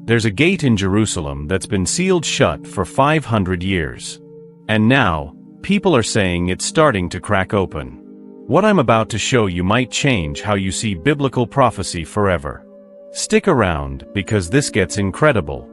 There's a gate in Jerusalem that's been sealed shut for 500 years. And now, people are saying it's starting to crack open. What I'm about to show you might change how you see biblical prophecy forever. Stick around, because this gets incredible.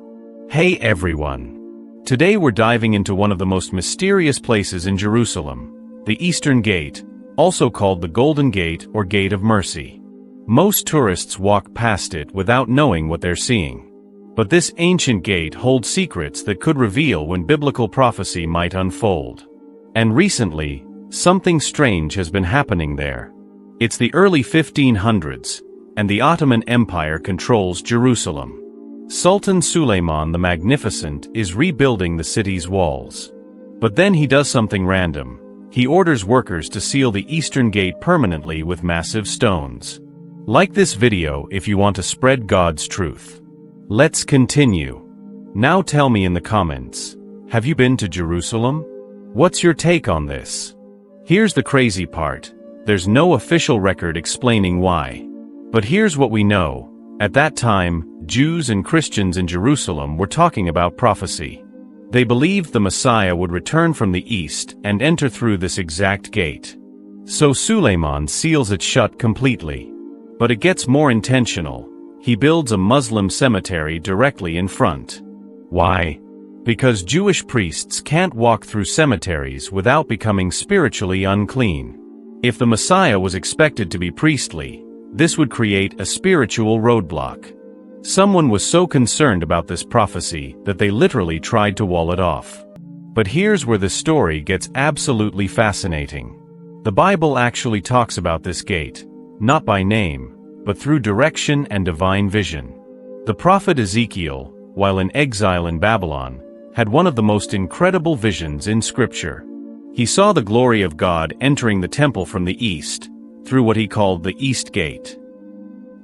Hey everyone! Today we're diving into one of the most mysterious places in Jerusalem, the Eastern Gate, also called the Golden Gate or Gate of Mercy. Most tourists walk past it without knowing what they're seeing. But this ancient gate holds secrets that could reveal when biblical prophecy might unfold. And recently, something strange has been happening there. It's the early 1500s, and the Ottoman Empire controls Jerusalem. Sultan Suleiman the Magnificent is rebuilding the city's walls. But then he does something random. He orders workers to seal the Eastern Gate permanently with massive stones. Like this video if you want to spread God's truth. Let's continue. Now tell me in the comments, have you been to Jerusalem? What's your take on this? Here's the crazy part. There's no official record explaining why. But here's what we know. At that time, Jews and Christians in Jerusalem were talking about prophecy. They believed the Messiah would return from the east and enter through this exact gate. So Suleiman seals it shut completely. But it gets more intentional. He builds a Muslim cemetery directly in front. Why? Because Jewish priests can't walk through cemeteries without becoming spiritually unclean. If the Messiah was expected to be priestly, this would create a spiritual roadblock. Someone was so concerned about this prophecy that they literally tried to wall it off. But here's where the story gets absolutely fascinating. The Bible actually talks about this gate, not by name, but through direction and divine vision. The prophet Ezekiel, while in exile in Babylon, had one of the most incredible visions in Scripture. He saw the glory of God entering the temple from the east, through what he called the East Gate.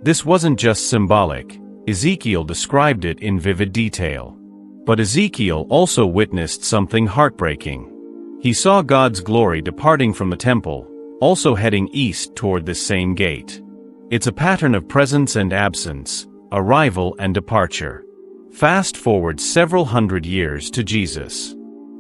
This wasn't just symbolic. Ezekiel described it in vivid detail. But Ezekiel also witnessed something heartbreaking. He saw God's glory departing from the temple, also heading east toward this same gate. It's a pattern of presence and absence, arrival and departure. Fast forward several hundred years to Jesus.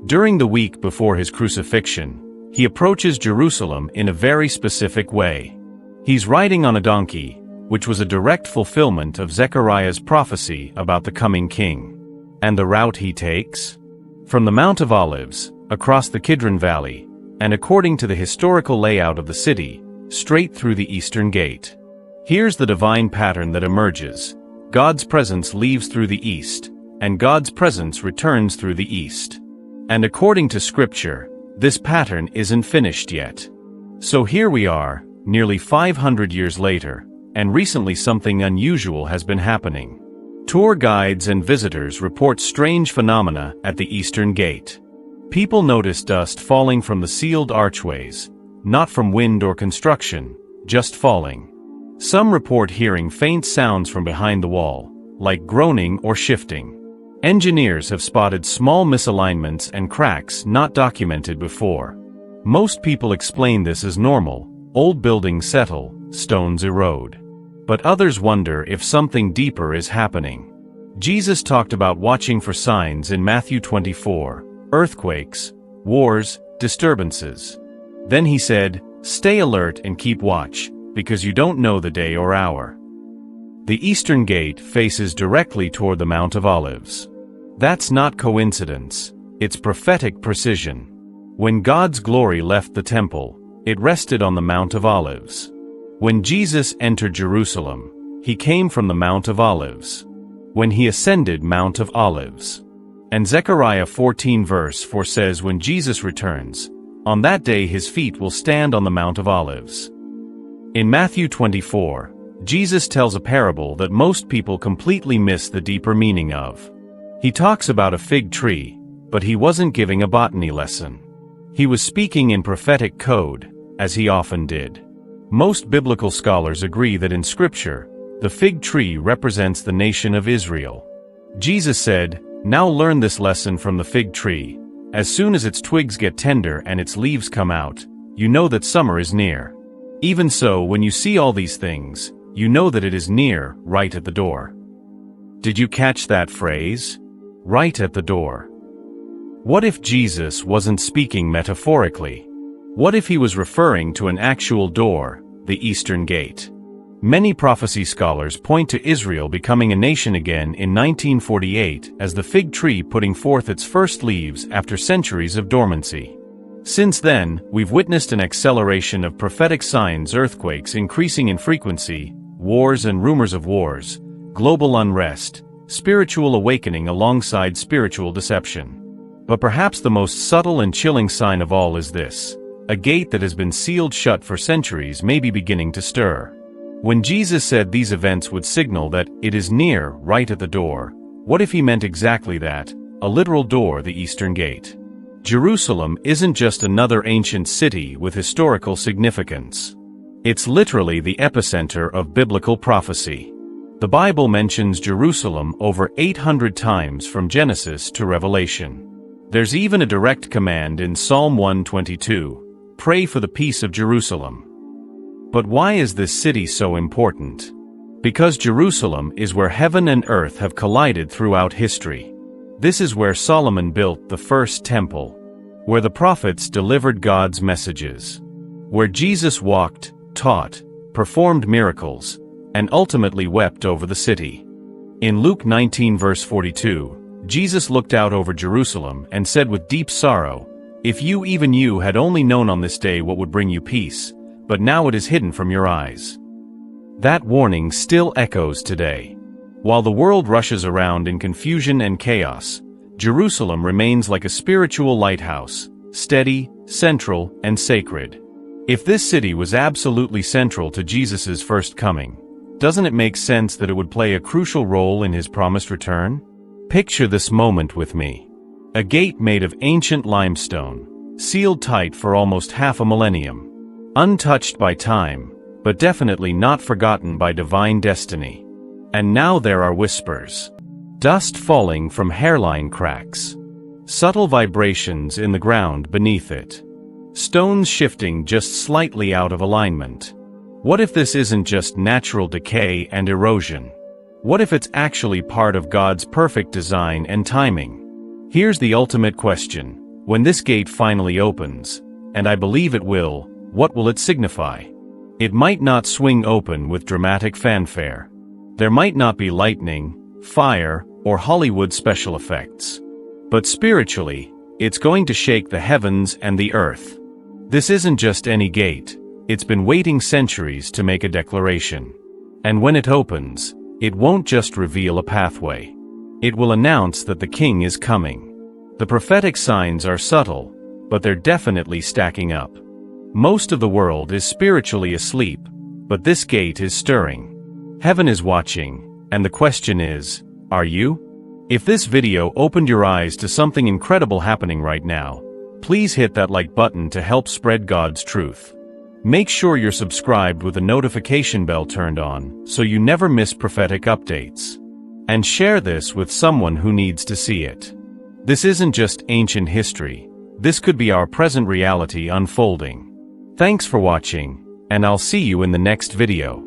During the week before his crucifixion, he approaches Jerusalem in a very specific way. He's riding on a donkey, which was a direct fulfillment of Zechariah's prophecy about the coming king. And the route he takes? From the Mount of Olives, across the Kidron Valley, and according to the historical layout of the city, straight through the Eastern Gate. Here's the divine pattern that emerges. God's presence leaves through the east, and God's presence returns through the east. And according to Scripture, this pattern isn't finished yet. So here we are, nearly 500 years later, and recently something unusual has been happening. Tour guides and visitors report strange phenomena at the Eastern Gate. People notice dust falling from the sealed archways, not from wind or construction, just falling. Some report hearing faint sounds from behind the wall, like groaning or shifting. Engineers have spotted small misalignments and cracks not documented before. Most people explain this as normal. Old buildings settle, stones erode. But others wonder if something deeper is happening. Jesus talked about watching for signs in Matthew 24, earthquakes, wars, disturbances. Then he said, "Stay alert and keep watch, because you don't know the day or hour." The Eastern Gate faces directly toward the Mount of Olives. That's not coincidence, it's prophetic precision. When God's glory left the temple, it rested on the Mount of Olives. When Jesus entered Jerusalem, he came from the Mount of Olives. When he ascended Mount of Olives. And Zechariah 14 verse 4 says when Jesus returns, on that day his feet will stand on the Mount of Olives. In Matthew 24, Jesus tells a parable that most people completely miss the deeper meaning of. He talks about a fig tree, but he wasn't giving a botany lesson. He was speaking in prophetic code, as he often did. Most biblical scholars agree that in Scripture, the fig tree represents the nation of Israel. Jesus said, "Now learn this lesson from the fig tree. As soon as its twigs get tender and its leaves come out, you know that summer is near. Even so, when you see all these things, you know that it is near, right at the door." Did you catch that phrase? Right at the door. What if Jesus wasn't speaking metaphorically? What if he was referring to an actual door, the Eastern Gate? Many prophecy scholars point to Israel becoming a nation again in 1948 as the fig tree putting forth its first leaves after centuries of dormancy. Since then, we've witnessed an acceleration of prophetic signs, earthquakes increasing in frequency, wars and rumors of wars, global unrest, spiritual awakening alongside spiritual deception. But perhaps the most subtle and chilling sign of all is this: a gate that has been sealed shut for centuries may be beginning to stir. When Jesus said these events would signal that it is near, right at the door, what if he meant exactly that, a literal door, the Eastern Gate? Jerusalem isn't just another ancient city with historical significance. It's literally the epicenter of biblical prophecy. The Bible mentions Jerusalem over 800 times from Genesis to Revelation. There's even a direct command in Psalm 122, "Pray for the peace of Jerusalem." But why is this city so important? Because Jerusalem is where heaven and earth have collided throughout history. This is where Solomon built the first temple, where the prophets delivered God's messages, where Jesus walked, taught, performed miracles, and ultimately wept over the city. In Luke 19 verse 42, Jesus looked out over Jerusalem and said with deep sorrow, "If you, even you, had only known on this day what would bring you peace, but now it is hidden from your eyes." That warning still echoes today. While the world rushes around in confusion and chaos, Jerusalem remains like a spiritual lighthouse, steady, central, and sacred. If this city was absolutely central to Jesus' first coming, doesn't it make sense that it would play a crucial role in his promised return? Picture this moment with me. A gate made of ancient limestone, sealed tight for almost half a millennium. Untouched by time, but definitely not forgotten by divine destiny. And now there are whispers. Dust falling from hairline cracks. Subtle vibrations in the ground beneath it. Stones shifting just slightly out of alignment. What if this isn't just natural decay and erosion? What if it's actually part of God's perfect design and timing? Here's the ultimate question. When this gate finally opens, and I believe it will, what will it signify? It might not swing open with dramatic fanfare. There might not be lightning, fire, or Hollywood special effects. But spiritually, it's going to shake the heavens and the earth. This isn't just any gate. It's been waiting centuries to make a declaration. And when it opens, it won't just reveal a pathway. It will announce that the king is coming. The prophetic signs are subtle, but they're definitely stacking up. Most of the world is spiritually asleep, but this gate is stirring. Heaven is watching, and the question is, are you? If this video opened your eyes to something incredible happening right now, please hit that like button to help spread God's truth. Make sure you're subscribed with the notification bell turned on so you never miss prophetic updates. And share this with someone who needs to see it. This isn't just ancient history. This could be our present reality unfolding. Thanks for watching, and I'll see you in the next video.